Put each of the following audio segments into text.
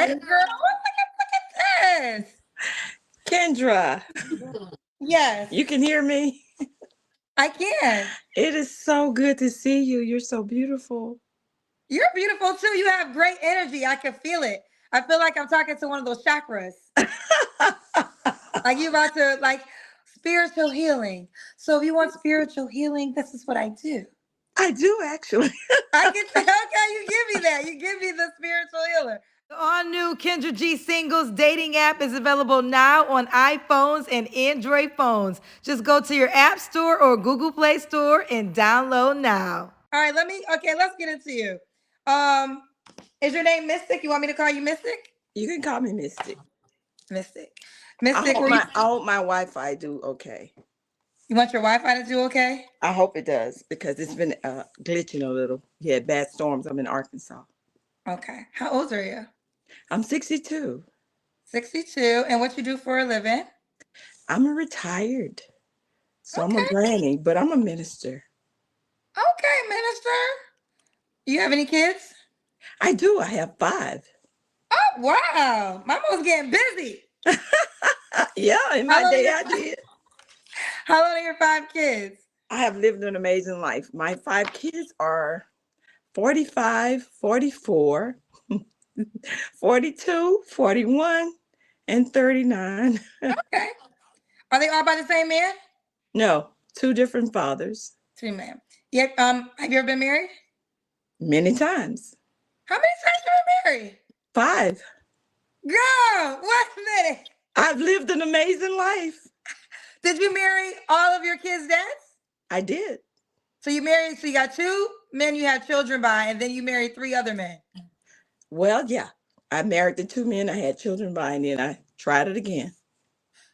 Hey, everybody. girl, look at this. Kendra, Yes, you can hear me? I can. It is so good to see you. You're so beautiful. You're beautiful too. You have great energy. I can feel it. I feel like I'm talking to one of those chakras. Like you about to like spiritual healing. So if you want spiritual healing, this is what I do. I do actually. I can say, okay, you give me that. You give me the spiritual healer. The all new Kendra G Singles dating app is available now on iPhones and Android phones. Just go to your App Store or Google Play Store and download now. All right, let's get into you. Um, is your name Mystic? You want me to call you Mystic? You can call me Mystic. Mystic. I Mystic, hope were you my I hope my Wi-Fi do okay. you want your Wi-Fi to do okay? I hope it does because it's been glitching a little. Yeah, bad storms. I'm in Arkansas. Okay. How old are you? I'm 62. 62. And what you do for a living? I'm a retired. So I'm a Okay. granny, but I'm a minister. Okay, minister. You have any kids? I do. I have 5. Oh, wow. Mama's getting busy. Yeah, in How my old are day your I did. How old are your 5 kids? I have lived an amazing life. My 5 kids are 45, 44, 42, 41, and 39. Okay. Are they all by the same man? No, 2 different fathers. Two men. Yeah. Have you ever been married? Many times. How many times have you been married? 5. Girl, wait a minute. I've lived an amazing life. Did you marry all of your kids' dads? I did. So you got 2 men you had children by, and then you married 3 other men. Well, yeah. I married the 2 men I had children by, and then I tried it again.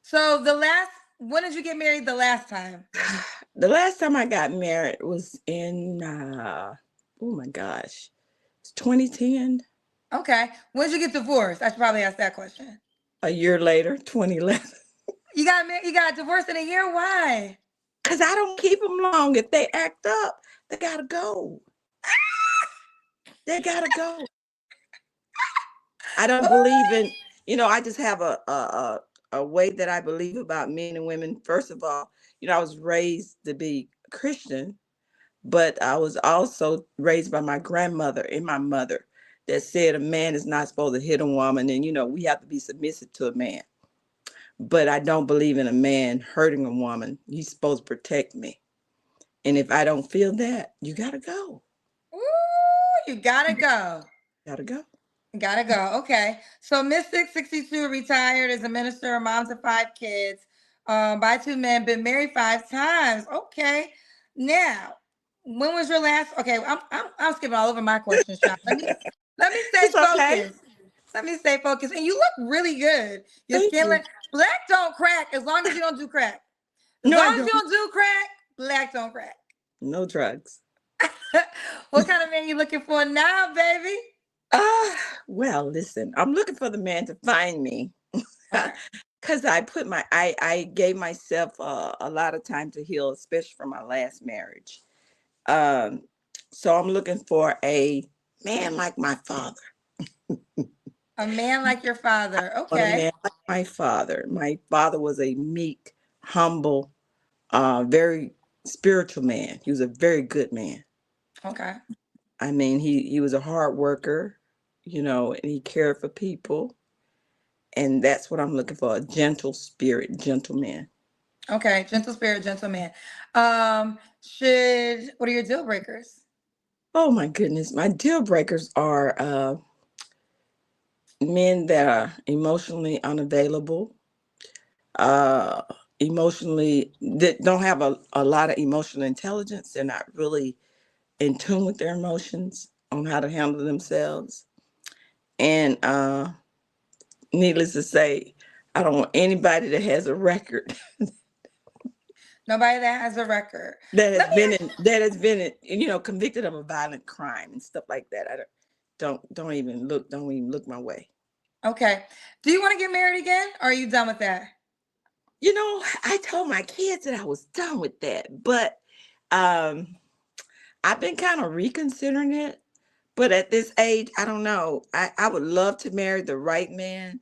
So when did you get married the last time? The last time I got married was in, oh my gosh, it's 2010. Okay. When did you get divorced? I should probably ask that question. A year later, 2011. You got divorced in a year? Why? Because I don't keep them long. If they act up, they got to go. They got to go. I don't believe in, I just have a way that I believe about men and women. First of all, I was raised to be Christian, but I was also raised by my grandmother and my mother that said a man is not supposed to hit a woman, and we have to be submissive to a man. But I don't believe in a man hurting a woman. He's supposed to protect me. And if I don't feel that, you gotta go. Ooh, you gotta go. Gotta go. Gotta go. Okay. So Mystic 62 retired as a minister, a mom to 5 kids, by 2 men, been married 5 times. Okay. Now, when was your last? Okay, I'm skipping all over my questions, child. Let me stay It's okay. focused. Let me stay focused. And you look really good. Your Thank skin you. look black don't crack as long as you don't do crack. As No, I long as you don't. don't do crack, black don't crack. No drugs. What kind of man you looking for now, baby? Well, listen, I'm looking for the man to find me. Okay. Because I gave myself a lot of time to heal, especially from my last marriage. Um, so I'm looking for a man like my father. A man like your father. Want a Okay. man like my father. My father was a meek, humble, very spiritual man. He was a very good man. Okay. I mean, he was a hard worker, and he cared for people. And that's what I'm looking for, a gentle spirit, gentleman. Okay. Gentle spirit, gentle man. What are your deal breakers? Oh my goodness. My deal breakers are men that are emotionally unavailable, uh, emotionally, that don't have a lot of emotional intelligence. They're not really in tune with their emotions on how to handle themselves. And needless to say, I don't want anybody that has a record Nobody that has a record. that has Let me been ask, in, that has been in, convicted of a violent crime and stuff like that. I don't even look my way. okay. Do you want to get married again or are you done with that? I told my kids that I was done with that, but um I've been kind of reconsidering it, But at this age, I don't know. I would love to marry the right man,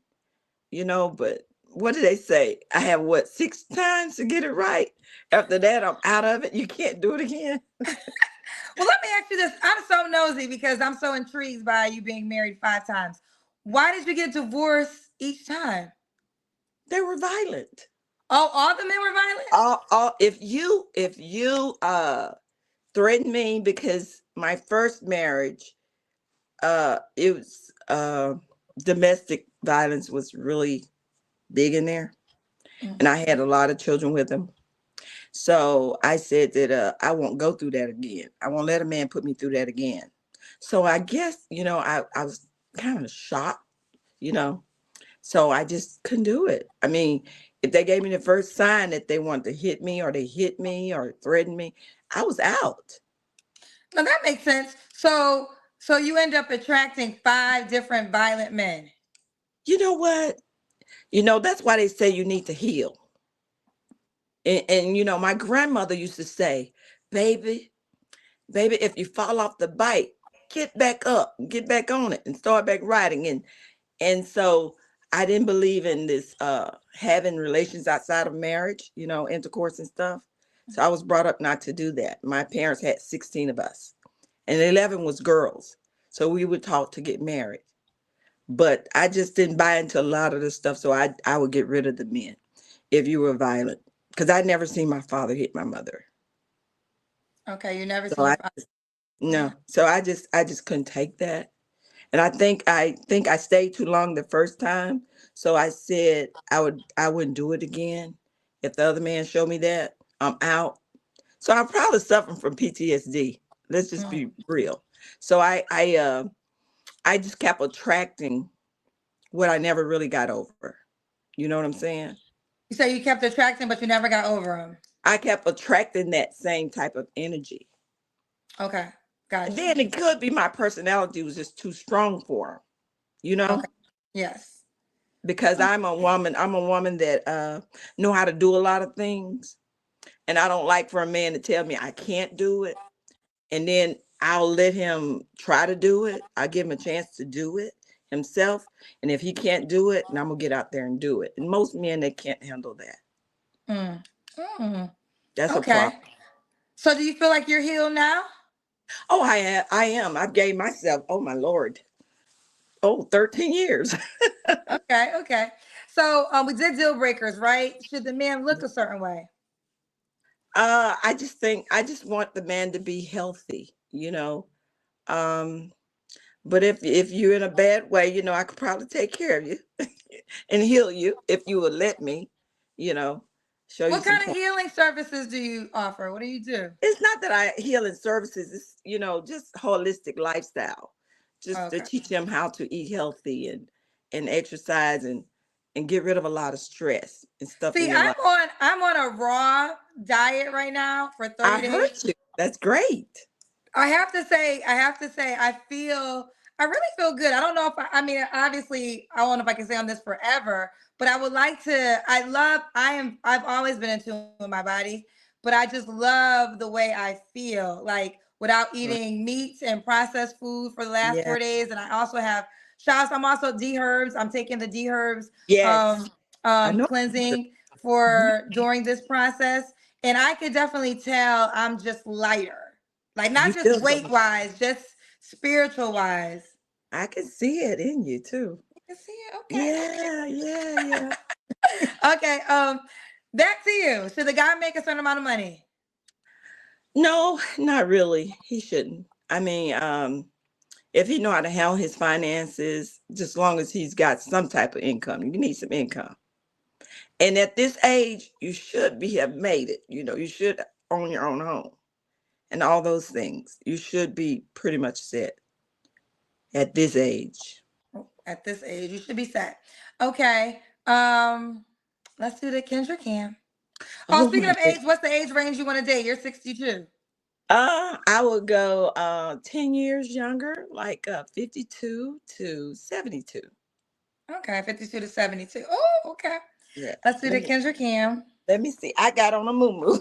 but what do they say? I have what, 6 times to get it right? After that, I'm out of it. You can't do it again. Well, let me ask you this. I'm so nosy because I'm so intrigued by you being married 5 times. Why did you get divorced each time? They were violent. Oh, all the men were violent? If you threaten me, because my first marriage, it was domestic violence was really big in there, Mm. and I had a lot of children with him. So I said that I won't go through that again. I won't let a man put me through that again. So I guess, I was kind of shocked, you know. So I just couldn't do it. I mean, if they gave me the first sign that they wanted to hit me, or they hit me or threatened me, I was out. Now that makes sense. So you end up attracting 5 different violent men. You know what? That's why they say you need to heal. And my grandmother used to say, baby, baby, if you fall off the bike, get back up, get back on it, and start back riding. And so I didn't believe in this having relations outside of marriage, intercourse and stuff. So I was brought up not to do that. My parents had 16 of us, and 11 was girls. So we were taught to get married. But I just didn't buy into a lot of this stuff. So I would get rid of the men if you were violent. Because I'd never seen my father hit my mother. Okay, you never So seen your I father. no. So I just couldn't take that. And I think I stayed too long the first time. So I said I wouldn't do it again. If the other man showed me that, I'm out. So I'm probably suffering from PTSD. Let's just Mm. be real. So I just kept attracting what I never really got over. You know what I'm saying? You say you kept attracting, but you never got over him. I kept attracting that same type of energy. Okay, And got you. then it could be my personality was just too strong for him, you Okay, know? yes. Because I'm a woman that know how to do a lot of things, and I don't like for a man to tell me I can't do it, and then I'll let him try to do it. I give him a chance to do it himself, and if he can't do it, then I'm gonna get out there and do it. And most men, they can't handle that. Mm. Mm. That's a Okay. problem. So do you feel like you're healed now? Oh, I am. I've gave myself, oh my Lord, 13 years. Okay, okay. So we did deal breakers, right? Should the man look a certain way? I just want the man to be healthy. Um, but if you're in a bad way, I could probably take care of you and heal you if you would let me, you know, show you What some kind of points. healing services do you offer? What do you do? It's not that I heal in services, it's just holistic lifestyle. Just to Okay. teach them how to eat healthy and exercise and get rid of a lot of stress and stuff in See, your life. I'm on a raw diet right now for I 30 heard days. you. That's great. I really feel good. I don't know if I mean, obviously, I don't know if I can stay on this forever, but I would like to. I've always been in tune with my body, but I just love the way I feel, like without Right. eating meats and processed food for the last Yeah. 4 days. And I also have shots. I'm also D-herbs. I'm taking the D-herbs Yes. um, I know. cleansing Mhm. for during this process. And I could definitely tell I'm just lighter, like You not just feel so weight much. wise, just spiritual wise. I can see it in you too. You can see it. Okay, Yeah, yeah, yeah. okay. Okay. Back to you. Should the guy make a certain amount of money? No, not really. He shouldn't. I mean, if he know how to handle his finances, just long as he's got some type of income, you need some income. And at this age, you should be have made it. You should own your own home and all those things. You should be pretty much set at this age. At this age, you should be set. Okay. Let's do the Kendra Cam. Oh, Oh speaking my of God. age, what's the age range you want to date? You're 62. I would go 10 years younger, like 52 to 72. Okay, 52 to 72. Oh, okay. Yeah. Let's do Let the me Kendra Cam. let me see. I got on a moo.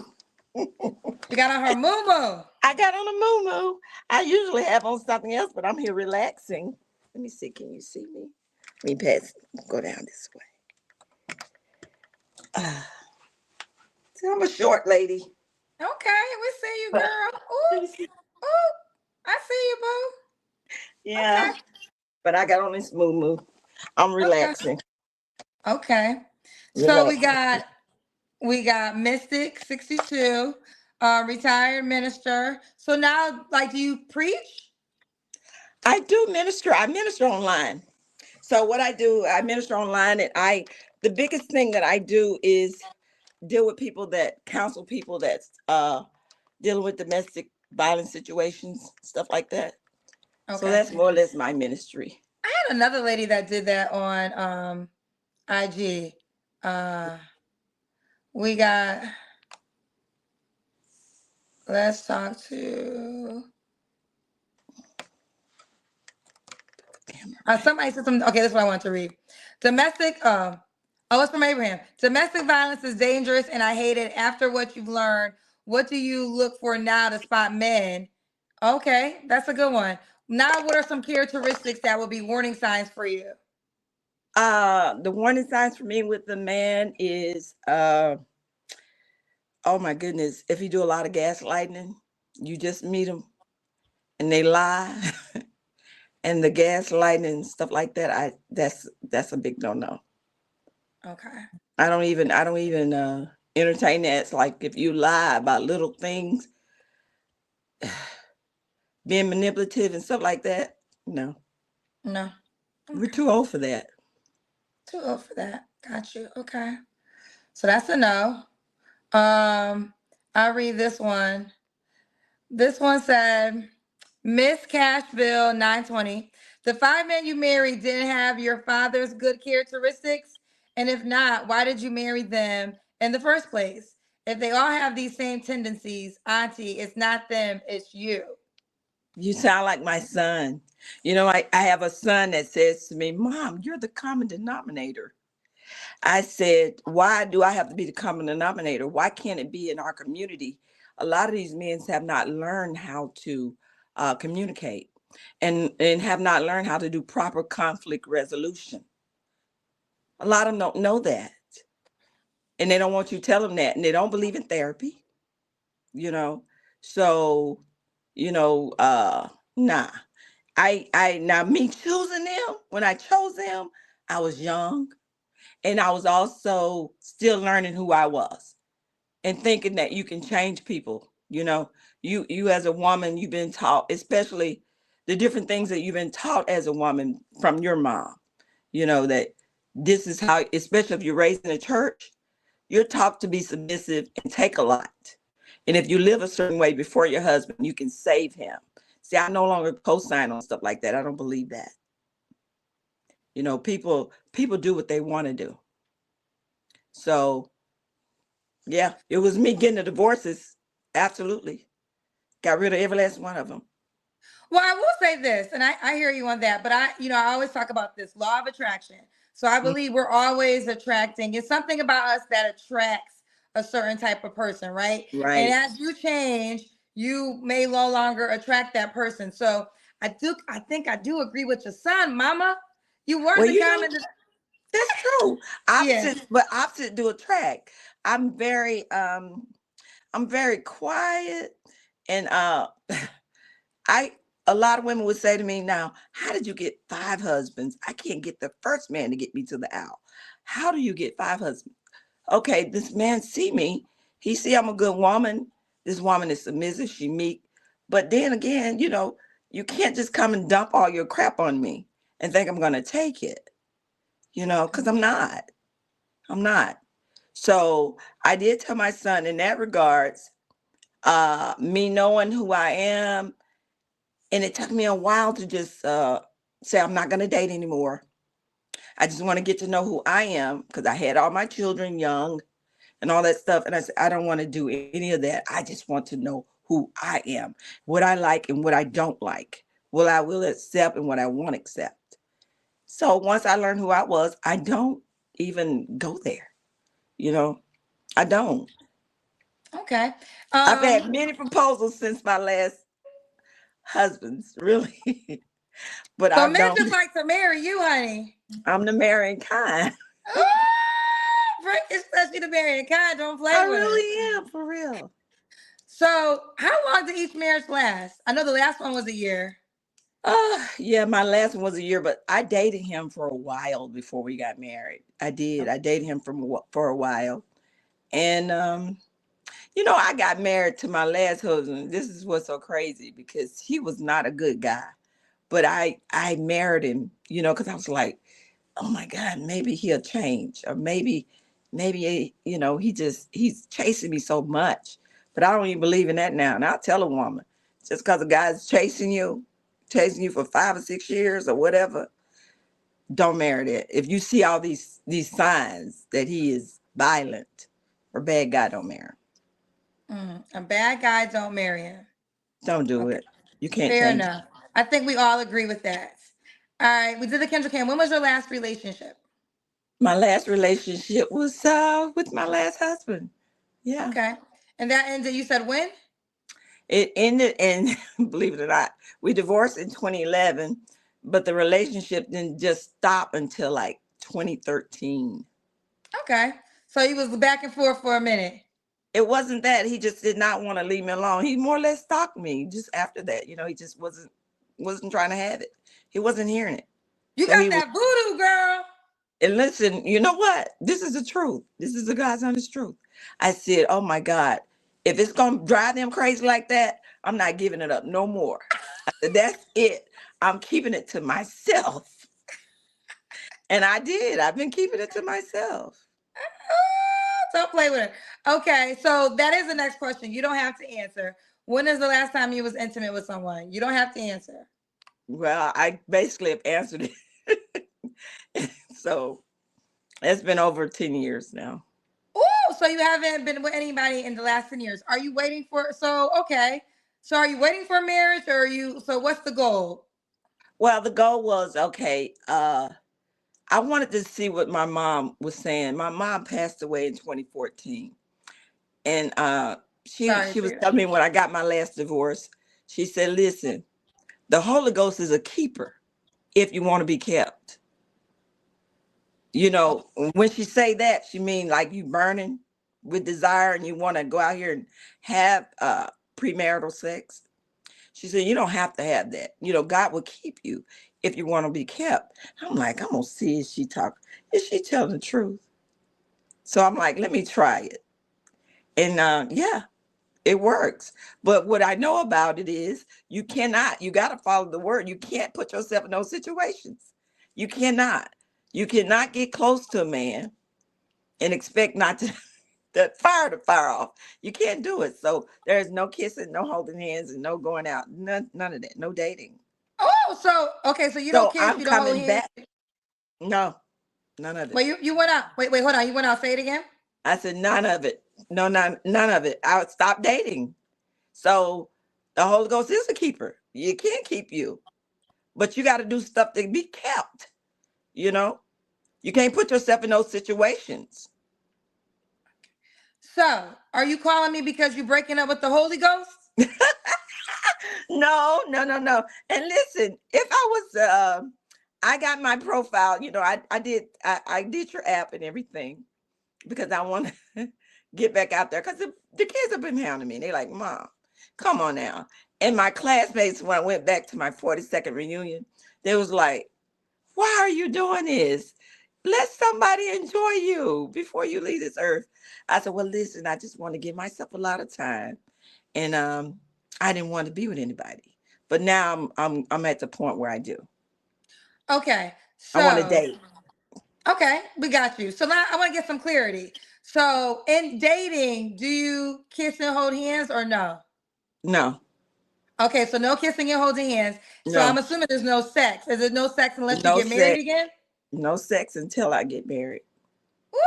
She got on her moo. I got on a moo. I usually have on something else, but I'm here relaxing. Let me see. Can you see me? Let me pass. Go down this way. See, I'm a short lady. Okay, we see you, But girl. Ooh, ooh, I see you, boo. yeah, Okay, but I got on this moo. I'm okay, relaxing. okay. So Relaxing. we got Mystic 62, retired minister. So now, like, do you preach? I do minister. I minister online. So what I do, I minister online, and the biggest thing that I do is deal with people that counsel people that's dealing with domestic violence situations, stuff like that. So Okay. that's more or less my ministry. I had another lady that did that on IG. Uh, we got. Let's talk to. Somebody said something. Okay, this is what I want to read. Domestic. Oh, it's from Abraham. Domestic violence is dangerous, and I hate it. After what you've learned, what do you look for now to spot men? Okay, that's a good one. Now, what are some characteristics that would be warning signs for you? The warning signs for me with the man is oh my goodness, if you do a lot of gaslighting, you just meet them and they lie and the gaslighting and stuff like that, that's a big no. Okay. I don't even entertain that. It's like if you lie about little things, being manipulative and stuff like that, no. No. We're Okay. too old for that. Too old for that. Got you. Okay. So that's a no. Um, I'll read this one. This one said, Miss Cashville 920. The five men you married didn't have your father's good characteristics? And if not, why did you marry them in the first place? If they all have these same tendencies, Auntie, it's not them, it's you. You sound like my son. I have a son that says to me, Mom, you're the common denominator. I said, why do I have to be the common denominator? Why can't it be in our community? A lot of these men have not learned how to communicate and have not learned how to do proper conflict resolution. A lot of them don't know that. And they don't want you to tell them that. And they don't believe in therapy, you know. So, you know, nah. Now me choosing them, when I chose them, I was young and I was also still learning who I was and thinking that you can change people. You as a woman, you've been taught, especially the different things that you've been taught as a woman from your mom, that this is how, especially if you're raised in a church, you're taught to be submissive and take a lot. And if you live a certain way before your husband, you can save him. See, I no longer co-sign on stuff like that. I don't believe that. People do what they want to do. So yeah, it was me getting the divorces. Absolutely. Got rid of every last one of them. Well, I will say this, and I hear you on that, but I always talk about this law of attraction. So I Mm. believe we're always attracting. It's something about us that attracts a certain type of person, right? And Right. as you change, you may no longer attract that person. So I think I do agree with your son, Mama. You weren't Well, the common. that's true. Yeah. Opposites, but opposites do attract. I'm very I'm very quiet and I a lot of women would say to me now, how did you get five husbands? I can't get the first man to get me to the aisle. How do you get five husbands? Okay, this man see me. He see I'm a good woman. This woman is submissive. She meek. But then again, you can't just come and dump all your crap on me and think I'm going to take it, because I'm not. I'm not. So I did tell my son in that regards, me knowing who I am, and it took me a while to just say I'm not going to date anymore. I just want to get to know who I am because I had all my children young and all that stuff. And I said, I don't want to do any of that. I just want to know who I am, what I like and what I don't like, what I will accept and what I won't accept. So once I learned who I was, I don't even go there. You know, I don't. Okay. I've had Um, many proposals since my last husband's, really. But so I men don't, just like to marry you, honey. I'm the marrying kind. Ooh, Frank especially the marrying kind. Don't play I with her. really am, for real. So, how long did each marriage last? I know the last one was a year. Yeah, my last one was a year, but I dated him for a while before we got married. I did. I dated him for a while. And I got married to my last husband. This is what's so crazy because he was not a good guy. But I married him, because I was like, oh my God, maybe he'll change. Or maybe he's chasing me so much. But I don't even believe in that now. And I'll tell a woman, just because a guy's chasing you for 5 or 6 years or whatever, don't marry that. If you see all these signs that he is violent or bad guy, don't marry him. A bad guy don't marry him. Don't do Okay, it. You can't fair change it. enough. I think we all agree with that. All right, we did the Kendra Cam. When was your last relationship? My last relationship was with my last husband. Yeah. Okay, and that ended. You said when? It ended and believe it or not, we divorced in 2011, but the relationship didn't just stop until like 2013. Okay, so you was back and forth for a minute. It wasn't that he just did not want to leave me alone. He more or less stalked me just after that. He just wasn't trying to have it. He wasn't hearing it. You So got he was. that voodoo, girl. And listen, you know what? This is the truth. This is the God's honest truth. I said, oh my God, if it's going to drive them crazy like that, I'm not giving it up no more. I said, that's it. I'm keeping it to myself. And I did. I've been keeping it to myself. Don't play with her. Okay, so that is the next question. You don't have to answer. When is the last time you was intimate with someone? You don't have to answer. Well, I basically have answered it. So it's been over 10 years now. Oh, so you haven't been with anybody in the last 10 years. Are you waiting for so okay. So are you waiting for marriage or are you so what's the goal? Well, the goal was okay. I wanted to see what my mom was saying. My mom passed away in 2014. And she Sorry she to was hear telling that. me when I got my last divorce, she said, listen, the Holy Ghost is a keeper if you want to be kept. Oh, When she say that, she mean like you burning with desire and you want to go out here and have premarital sex. She said, you don't have to have that. God will keep you if you want to be kept. I'm like, I'm gonna see, is she telling the truth? So I'm like, let me try it. And yeah, it works. But what I know about it is you got to follow the word. You can't put yourself in those situations. You cannot. You cannot get close to a man and expect not to that fire to fire off. You can't do it. So there's no kissing, no holding hands, and no going out. None of that. No dating. oh, so okay, so you don't So kiss, I'm you don't hold coming hands. back. No, none of it. Wait, you went out. Wait, hold on. You went out. Say it again. I said none of it. No, none of it. I would stop dating. So the Holy Ghost is a keeper. You can't keep you, but you got to do stuff to be kept. You know, you can't put yourself in those situations. So are you calling me because you're breaking up with the Holy Ghost? No, no, no, no. And listen, if I was, I got my profile. I did your app and everything because I want to get back out there because the kids have been hounding me. They're like, Mom, come on now. And my classmates, when I went back to my 42nd reunion, they was like, why are you doing this? Let somebody enjoy you before you leave this earth. I said, well, listen, I just want to give myself a lot of time. And I didn't want to be with anybody. But now I'm at the point where I do. Okay. I want to So date. okay, we got you. So now I want to get some clarity. So in dating, do you kiss and hold hands or no? No, Okay, so no kissing and holding hands. So I'm no, assuming there's no sex. Is it no sex unless you no get married sex, again? no sex until I get married. Woo,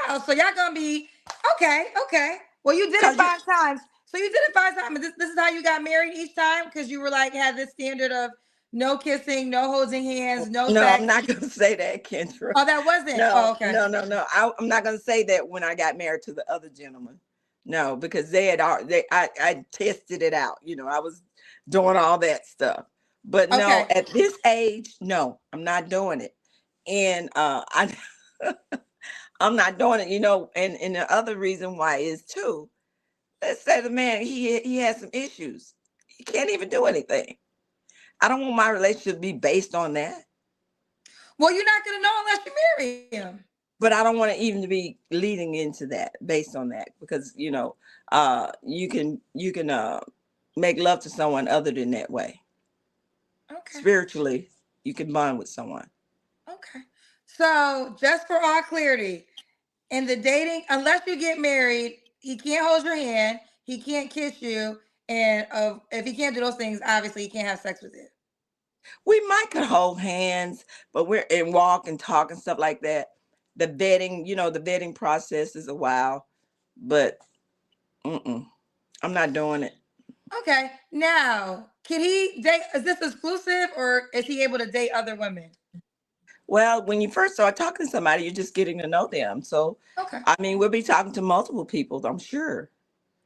child. So y'all gonna be okay, okay. Well, you did it Cause you, 5 times. So you did it 5 times. And this is how you got married each time? Because you were like had this standard of no kissing, no holding hands, no no, I'm sex. not gonna say that, Kendra. Oh, that wasn't. No, Oh, okay. no, no, no. I'm not gonna say that when I got married to the other gentleman. No, because I tested it out. I was doing all that stuff. But no, Okay. at this age, no, I'm not doing it. And I I'm not doing it, and the other reason why is too, let's say the man he has some issues. He can't even do anything. I don't want my relationship to be based on that. Well, you're not gonna know unless you marry him. But I don't want to even be leading into that based on that, because you can make love to someone other than that way. Okay. Spiritually, you can bond with someone. Okay. So, just for all clarity, in the dating, unless you get married, he can't hold your hand, he can't kiss you, and if he can't do those things, obviously he can't have sex with you. We might could hold hands, but we're and walk and talk and stuff like that. The vetting process is a while, but mm-mm, I'm not doing it. Okay. Now, can he date? Is this exclusive, or is he able to date other women? Well, when you first start talking to somebody, you're just getting to know them. So, Okay. I mean, we'll be talking to multiple people, I'm sure.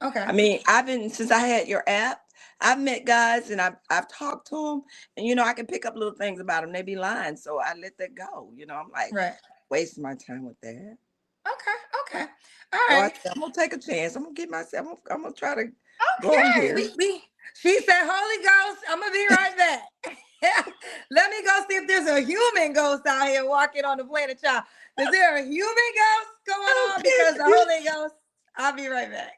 I Okay. mean, I've been since I had your app. I've met guys and I've talked to them, and I can pick up little things about them. They be lying, so I let that go. I'm like Right. wasting my time with that. Okay. Okay. All So I right. said, I'm gonna take a chance. I'm gonna get myself. I'm gonna try to go on Okay. here. She said, Holy Ghost, I'm gonna be right back. Let me go see if there's a human ghost out here walking on the planet, child. Is there a human ghost going on? Because the you, Holy Ghost, I'll be right back.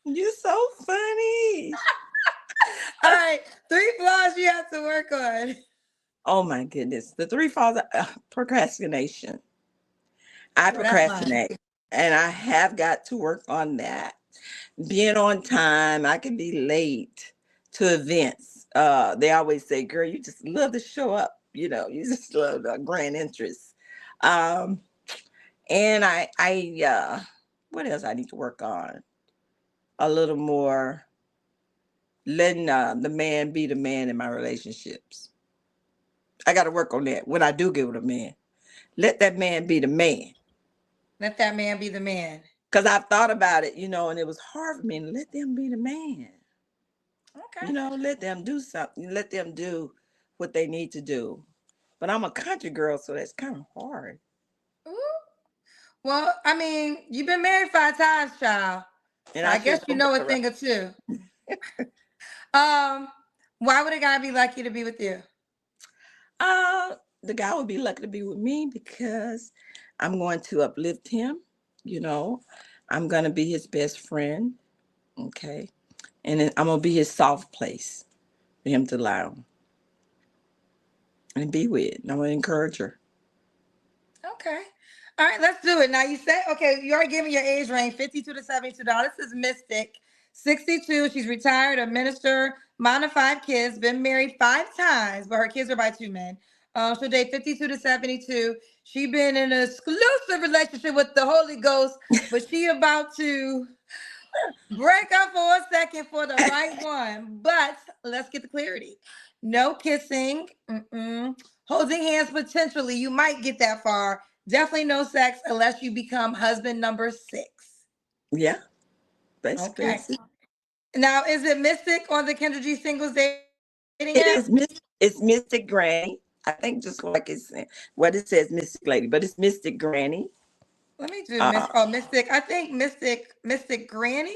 you so funny. All right, 3 flaws you have to work on. Oh my goodness, the three falls. Procrastination. I Well, that's mine. procrastinate, and I have got to work on that. Being on time, I can be late to events. They always say, "Girl, you just love to show up." You just love the grand interest. Um, and what else I need to work on? A little more letting the man be the man in my relationships. I got to work on that. When I do get with a man, let that man be the man. Let that man be the man. Because I've thought about it, and it was hard for me to let them be the man. Okay. Let them do something. Let them do what they need to do. But I'm a country girl, so that's kind of hard. Ooh. Well, I mean, you've been married 5 times, child. And So I I sure guess you gonna know put a the right. thing or two. Um, why would a guy be lucky to be with you? The guy would be lucky to be with me because I'm going to uplift him. You know, I'm gonna be his best friend. Okay, and then I'm gonna be his soft place for him to lie on and be with. And I'm gonna encourage her. Okay. All right, let's do it. Now you said, okay, you already gave me your age range, 52 to 72. This is Mystic, 62. She's retired, a minister, mom of 5 kids, been married 5 times, but her kids are by 2 men. She'll date 52 to 72. She been in an exclusive relationship with the Holy Ghost, but she about to break up for a second for the right one. But let's get the clarity. No kissing, holding hands potentially. You might get that far. Definitely no sex unless you become husband number 6. Yeah, basically Okay. that's it. Now, is it Mystic on the Kendra G Singles dating app? It is it's Mystic Granny. I think just like it's what it says, Mystic Lady, but it's Mystic Granny. Let me do Uh Mystic. I think Mystic Granny.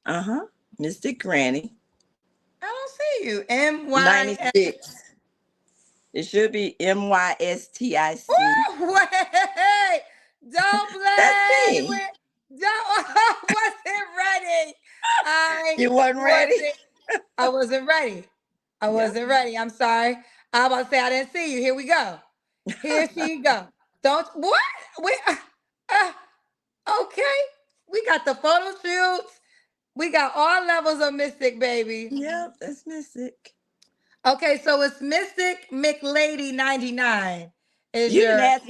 huh. Mystic Granny. I don't see you. MY. 96. It should be MYSTIC. Wait, don't That's play me. with, don't, I wasn't ready. I You wasn't ready? wasn't, I wasn't ready. I Yep. wasn't ready. I'm sorry. I was about to say I didn't see you. Here we go. Here she go. Don't, what? We, uh, okay. We got the photo shoots. We got all levels of Mystic, baby. Yep, that's Mystic. Okay, so it's Mystic McLady 99 is You didn't your, ask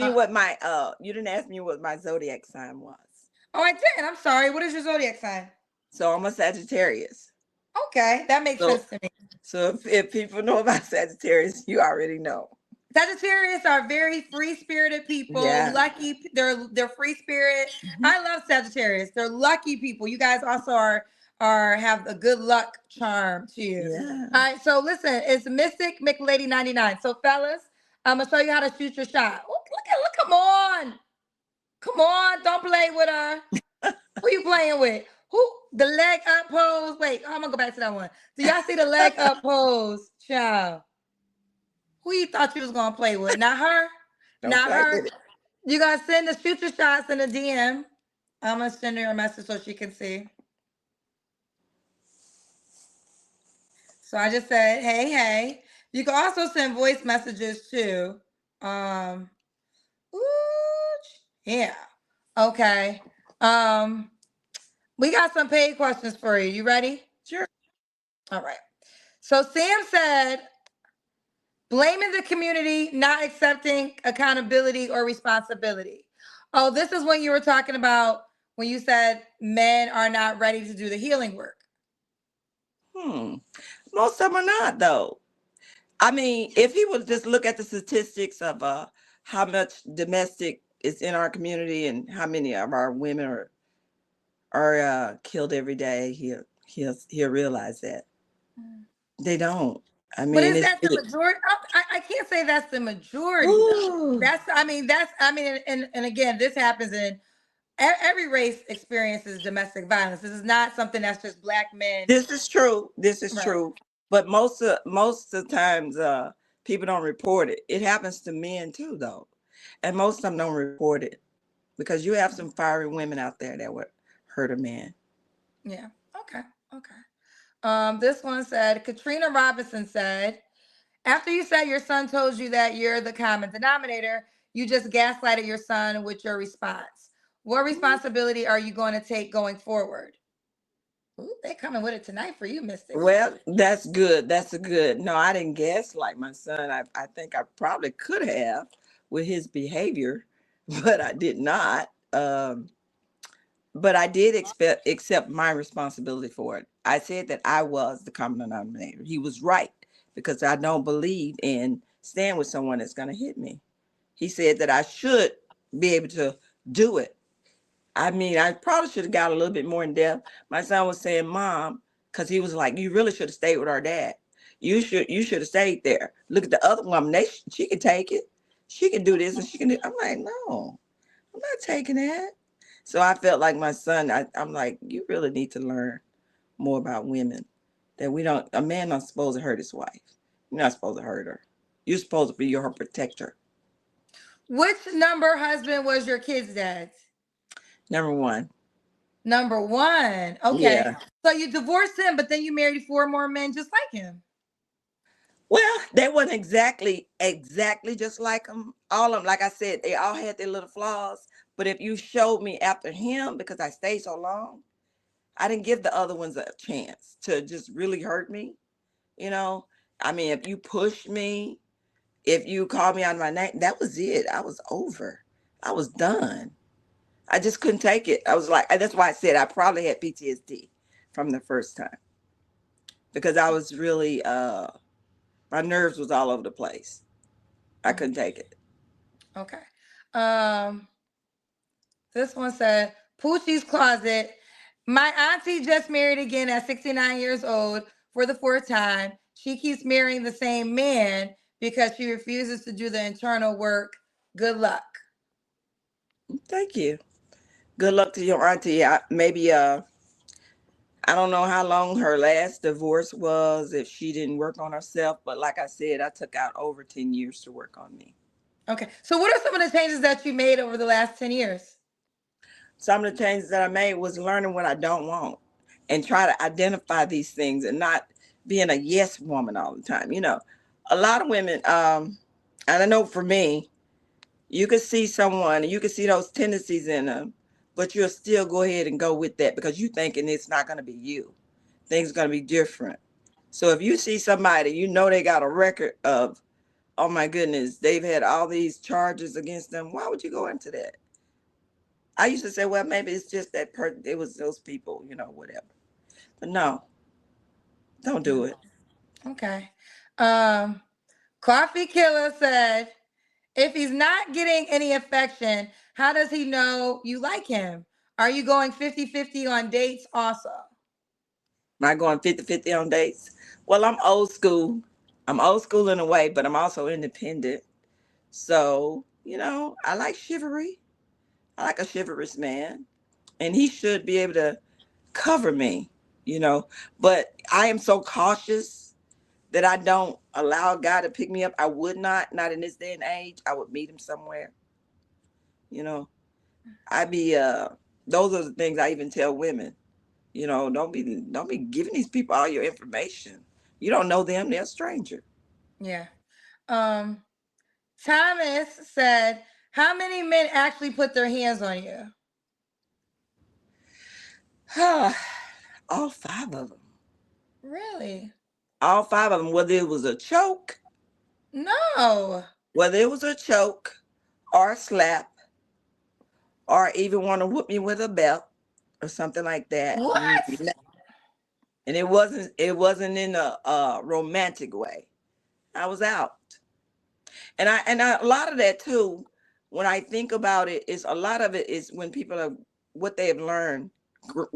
me what my zodiac sign was. oh, I did. I'm sorry. What is your zodiac sign? So I'm a Sagittarius. Okay, that makes So sense to me. so if people know about Sagittarius, you already know. Sagittarius are very free spirited people, Yeah. lucky. They're free spirit. Mhm. I love Sagittarius. They're lucky people. You guys also are have a good luck charm to you. Yeah. All right, so listen, it's Mystic McLady 99. So fellas, I'm gonna show you how to shoot your shot. Look, come on, don't play with her. Who you playing with? Who the leg up pose? Wait, I'm gonna go back to that one. Do y'all see the leg up pose, child? Who you thought you was gonna play with? Not her. Don't Not play her. with it. You gotta send the future shots in the DM. I'm gonna send her a message so she can see. So I just said, hey, hey. You can also send voice messages too. Um, ooh, yeah. Okay. Um, we got some paid questions for you. You ready? Sure. All right. So Sam said, blaming the community, not accepting accountability or responsibility. Oh, this is when you were talking about when you said men are not ready to do the healing work. Hmm. Most of them are not, though. I mean, if he would just look at the statistics of how much domestic is in our community and how many of our women are killed every day, he'll realize that they don't. I But mean, is it's that the majority? I can't say that's the majority though. Ooh, And again, this happens in every race experiences domestic violence. This is not something that's just black men. this is true. This is Right. true. But most of the times, people don't report it. It happens to men too, though, and most of them don't report it because you have some fiery women out there that would hurt a man. Yeah. Okay. Okay. This one said, Katrina Robinson said, after you said your son told you that you're the common denominator, you just gaslighted your son with your response. What responsibility are you going to take going forward? Ooh, they coming with it tonight for you, Mystic. Well, that's good. That's a good. No, I didn't guess like my son. I think I probably could have with his behavior, but I did not. But I did accept my responsibility for it. I said that I was the common denominator. He was right because I don't believe in staying with someone that's going to hit me. He said that I should be able to do it. I mean, I probably should have got a little bit more in depth. My son was saying, "Mom," because he was like, "You really should have stayed with our dad. You should have stayed there. Look at the other woman. She can take it. She can do this and she can do." I'm like, "No, I'm not taking that." So I felt like my son. I'm like, "You really need to learn more about women. That we don't. A man not supposed to hurt his wife. You're not supposed to hurt her. You're supposed to be her protector." Which number husband was your kid's dad's? Number one. Number one. Okay. Yeah. So you divorced him, but then you married four more men just like him. Well, they wasn't exactly just like them. All of them, like I said, they all had their little flaws. But if you showed me after him, because I stayed so long, I didn't give the other ones a chance to just really hurt me. You know, I mean, if you pushed me, if you called me out of my name, that was it. I was over. I was done. I just couldn't take it. I was like, that's why I said I probably had PTSD from the first time because I was really, my nerves was all over the place. I Mm, couldn't take it. okay. Um, this one said, Poochie's Closet. My auntie just married again at 69 years old for the fourth time. She keeps marrying the same man because she refuses to do the internal work. Good luck. Thank you. Good luck to your auntie. Maybe I don't know how long her last divorce was if she didn't work on herself, but like I said, I took out over 10 years to work on me. Okay. So, what are some of the changes that you made over the last 10 years? Some of the changes that I made was learning what I don't want and try to identify these things and not being a yes woman all the time. A lot of women, and I know for me, you could see someone and you could see those tendencies in them, but you'll still go ahead and go with that because you thinking it's not going to be you. Things are going to be different. So if you see somebody, they got a record of, oh my goodness, they've had all these charges against them. Why would you go into that? I used to say, well, maybe it's just that it was those people, whatever. But no, don't do Mm, it. okay. Um, Coffee Killer said, if he's not getting any affection, how does he know you like him? Are you going 50-50 on dates also? Am I going 50-50 on dates? Well, I'm old school. I'm old school in a way, but I'm also independent. So, I like chivalry. I like a chivalrous man. And he should be able to cover me, you know. But I am so cautious that I don't allow a guy to pick me up. I would not in this day and age. I would meet him somewhere, you know. I be those are the things I even tell women. Don't be giving these people all your information. You don't know them, they're a stranger. Yeah. Um, Thomas said, how many men actually put their hands on you? All five of them. Really? All five of them, whether it was a choke, No. whether it was a choke or a slap, or even want to whoop me with a belt or something like that. What? And it wasn't in a romantic way. I was out. And a lot of that too, when I think about it, is a lot of it is when people are what they have learned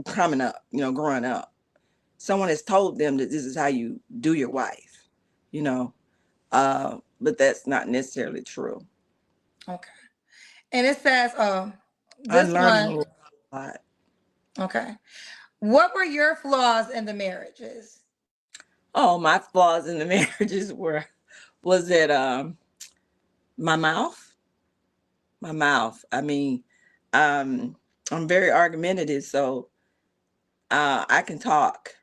coming up, growing up. Someone has told them that this is how you do your wife, you know. But that's not necessarily true. Okay. And it says, this Unlearning one. a lot. Okay. What were your flaws in the marriages? Oh, my flaws in the marriages was that my mouth, my mouth. I mean, I'm very argumentative, so I can talk,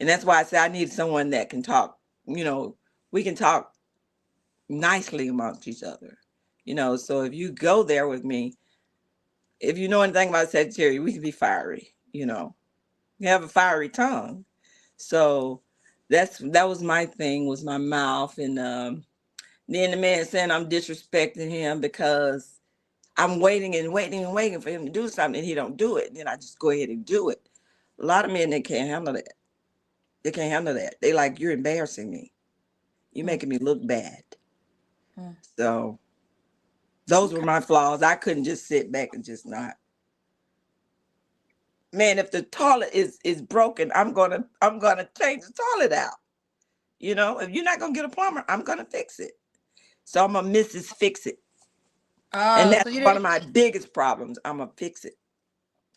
and that's why I say I need someone that can talk. We can talk nicely amongst each other. So if you go there with me, if you know anything about Sagittarius, we can be fiery. You have a fiery tongue. So that was my thing, was my mouth. And then the man saying I'm disrespecting him because I'm waiting and waiting and waiting for him to do something and he don't do it. Then I just go ahead and do it. A lot of men, they can't handle that. They can't handle that. They like, you're embarrassing me. You're making me look bad. Mm. So those were my flaws. I couldn't just sit back and just not. Man, if the toilet is broken, I'm gonna change the toilet out. If you're not gonna get a plumber, I'm gonna fix it. So I'm a Mrs. Fix It. And Oh, so that's you one of didn't. my biggest problems. I'm a fix it.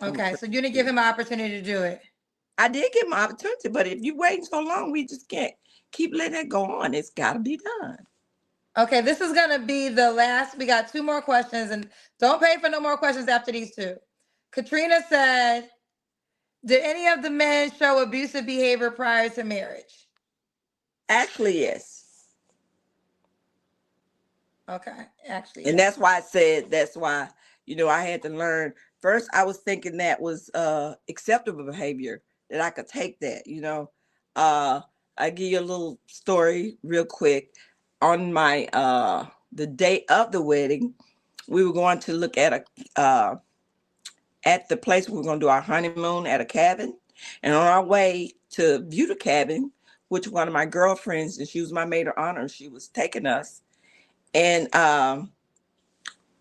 I'm a Okay, fix so you didn't give it. him an opportunity to do it. I did get my opportunity, but if you waiting so long, we just can't keep letting it go on. It's gotta be done. Okay, this is gonna be the last. We got two more questions, and don't pay for no more questions after these two. Katrina said, "Did any of the men show abusive behavior prior to marriage?" Actually, yes. Okay, actually, And yes. that's why I had to learn. First, I was thinking that was acceptable behavior, that I could take that. uh I give you a little story real quick. On my the day of the wedding, we were going to look at the place we were going to do our honeymoon at a cabin. And on our way to view the cabin, which one of my girlfriends, and she was my maid of honor, she was taking us. And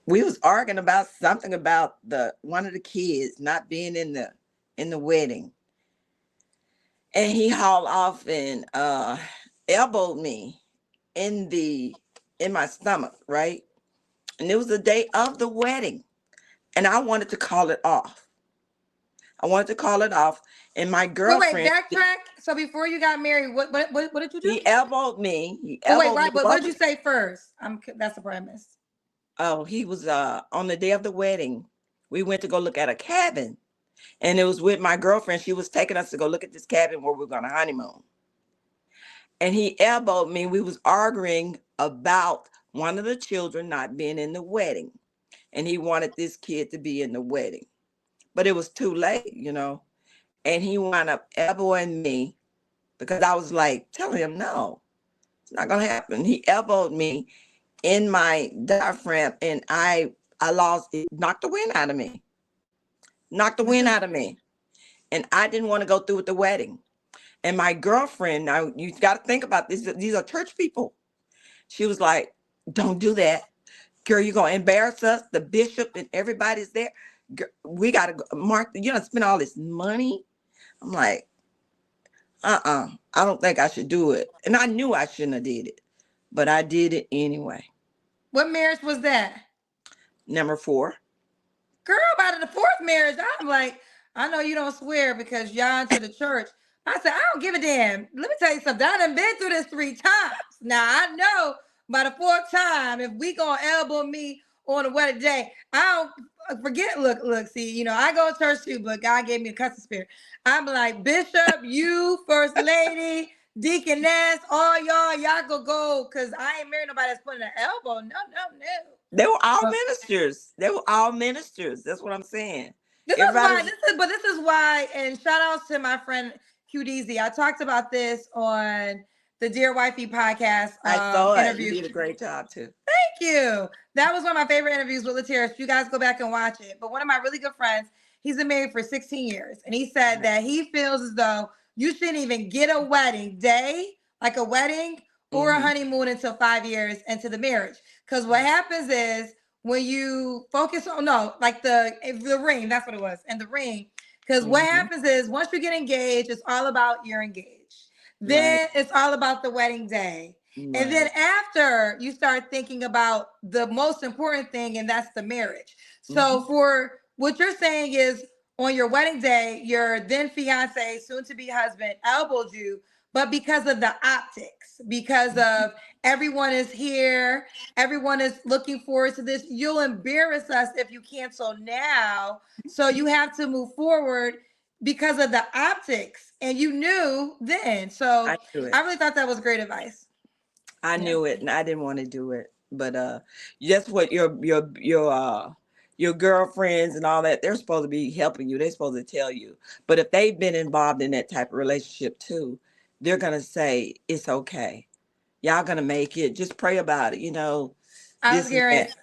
we was arguing about something about the one of the kids not being in the wedding. And he hauled off and elbowed me in the in my stomach, right? And it was the day of the wedding. And I wanted to call it off. I wanted to call it off. And my Wait, girlfriend, backtrack. So before you got married, what did you do? he elbowed me. He Well, wait, elbowed me. right, but what did you say first? That's the part I missed. Oh, he was on the day of the wedding. We went to go look at a cabin. And it was with my girlfriend. She was taking us to go look at this cabin where we're going to honeymoon. And he elbowed me. We was arguing about one of the children not being in the wedding. And he wanted this kid to be in the wedding. But it was too late. And he wound up elbowing me because I was like telling him, no, it's not going to happen. He elbowed me in my diaphragm and I lost it, knocked the wind out of me. Knocked the This wind is out of me. And I didn't want to go through with the wedding. And my girlfriend, now you got to think about this. These are church people. She was like, don't do that. Girl, you're going to embarrass us. The bishop and everybody's there. We got to go. Mark, you know, spend all this money. I'm like, I don't think I should do it. And I knew I shouldn't have did it, but I did it anyway. What marriage was that? Number 4. Girl, by the fourth marriage, I'm like, I know you don't swear because y'all into the church. I said, I don't give a damn. Let me tell you something. I done been through this 3 times. Now I know by the fourth time, if we gonna elbow me on the wedding day, I don't forget. Look, see, you know, I go to church too, but God gave me a cussing spirit. I'm like, Bishop, you, First Lady, Deaconess, all y'all go, because I ain't married nobody that's putting an elbow. No, no, no. They were all Uh, ministers. They were all ministers. That's what I'm saying. This is Everybody why was, this is why, and shout outs to my friend QDZ. I talked about this on the Dear Wifey podcast I saw it. You interview. did a great job too. Thank you. That was one of my favorite interviews with Latiris. You guys go back and watch it. But one of my really good friends, he's been married for 16 years. And he said that he feels as though you shouldn't even get a wedding day, like a wedding or a honeymoon until 5 years into the marriage. Because what happens is when you focus on, no, like the ring, that's what it was, and the ring. Because what happens is once you get engaged, it's all about you're engaged. Then it's all about the wedding day. And then after you start thinking about the most important thing, and that's the marriage. So for what you're saying is on your wedding day, your then fiance, soon to be husband, elbowed you, but because of the optics, because of everyone is here, everyone is looking forward to this. You'll embarrass us if you cancel now. So you have to move forward because of the optics. And you knew then. So I knew it. I really thought that was great advice. I knew it, and I didn't want to do it. But that's what your girlfriends and all that, they're supposed to be helping you. They're supposed to tell you. But if they've been involved in that type of relationship too, they're gonna say it's okay. Y'all gonna make it. Just pray about it. You know, I was this and hearing that.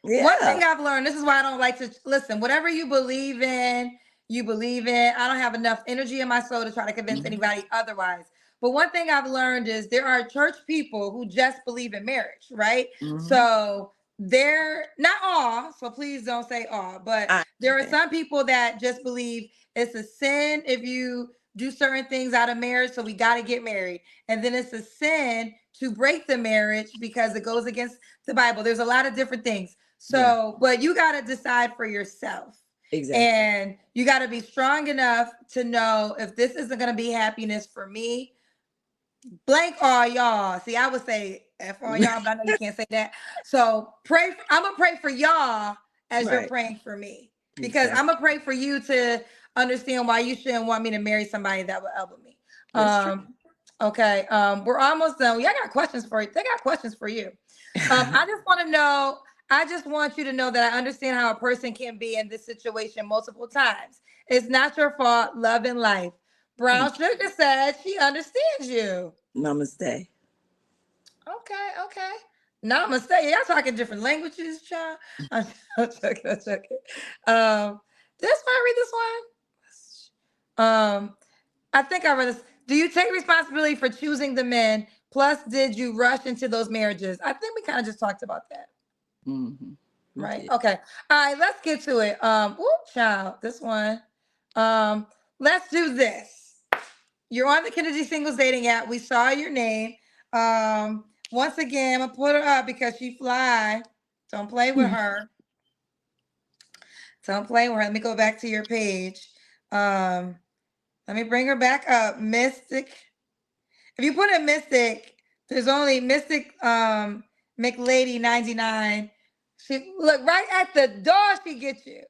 one Yeah. thing I've learned. This is why I don't like to listen. Whatever you believe in, you believe in. I don't have enough energy in my soul to try to convince anybody otherwise. But one thing I've learned is there are church people who just believe in marriage, right? So they're not all, so please don't say all, but I there are understand. some people that just believe it's a sin if you do certain things out of marriage, so we got to get married. And then it's a sin to break the marriage because it goes against the Bible. There's a lot of different things. Yeah. So, but you got to decide for yourself. Exactly. And you got to be strong enough to know if this isn't going to be happiness for me, blank all y'all. See, I would say F all y'all, but I know you can't say that. So pray. I'm going to pray for y'all as you're Right. praying for me. Because Exactly. I'm going to pray for you to understand why you shouldn't want me to marry somebody that will elbow me. That's true. Okay. We're almost done. Yeah, I got questions for you. They got questions for you. I just want to know. I just want you to know that I understand how a person can be in this situation multiple times. It's not your fault. Love and life. Brown Thank you. Sugar said she understands you. Namaste. Okay. Namaste. Y'all talking different languages, child. I'm joking. This one, read this one. I think I read this. Do you take responsibility for choosing the men? Plus, did you rush into those marriages? I think we kind of just talked about that. Right. Did. Okay. All right, let's get to it. Child, this one. Let's do this. You're on the Kennedy Singles Dating app. We saw your name. Once again, I'm gonna put her up because she fly. Don't play with her. Don't play with her. Let me go back to your page. Let me bring her back up. Mystic. If you put in Mystic, there's only Mystic McLady 99. She look right at the door, she gets you.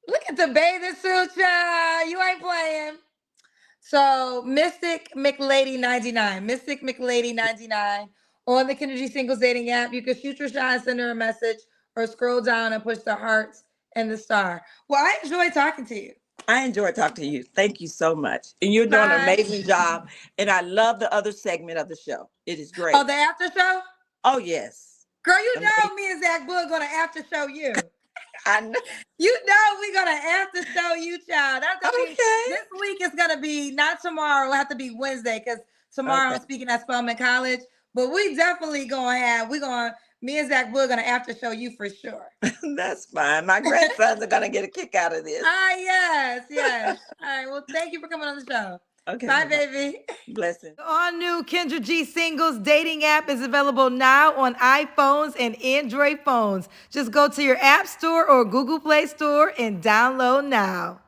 Look at the bathing suit, child. You ain't playing. So Mystic McLady 99. Mystic McLady 99 on the Kennedy Singles Dating app. You can shoot your shot and send her a message or scroll down and push the hearts and the star. Well, I enjoy talking to you. I enjoyed talking to you. Thank you so much. And you're doing an Bye. amazing job. And I love the other segment of the show. It is great. Oh, the after show? Oh, yes. Girl, you Amazing. know me and Zach Bull gonna after show you. I know. You know we're gonna after show you, child. That's Okay. this week is gonna be not tomorrow. It'll have to be Wednesday because tomorrow I'm speaking at Spelman College. But we definitely me and Zach, we're gonna after show you for sure. That's fine. My grandsons are going to get a kick out of this. Ah, yes, yes. All right. Well, thank you for coming on the show. Okay. Bye, Bye-bye. baby. Blessings. The all new Kendra G Singles dating app is available now on iPhones and Android phones. Just go to your App Store or Google Play Store and download now.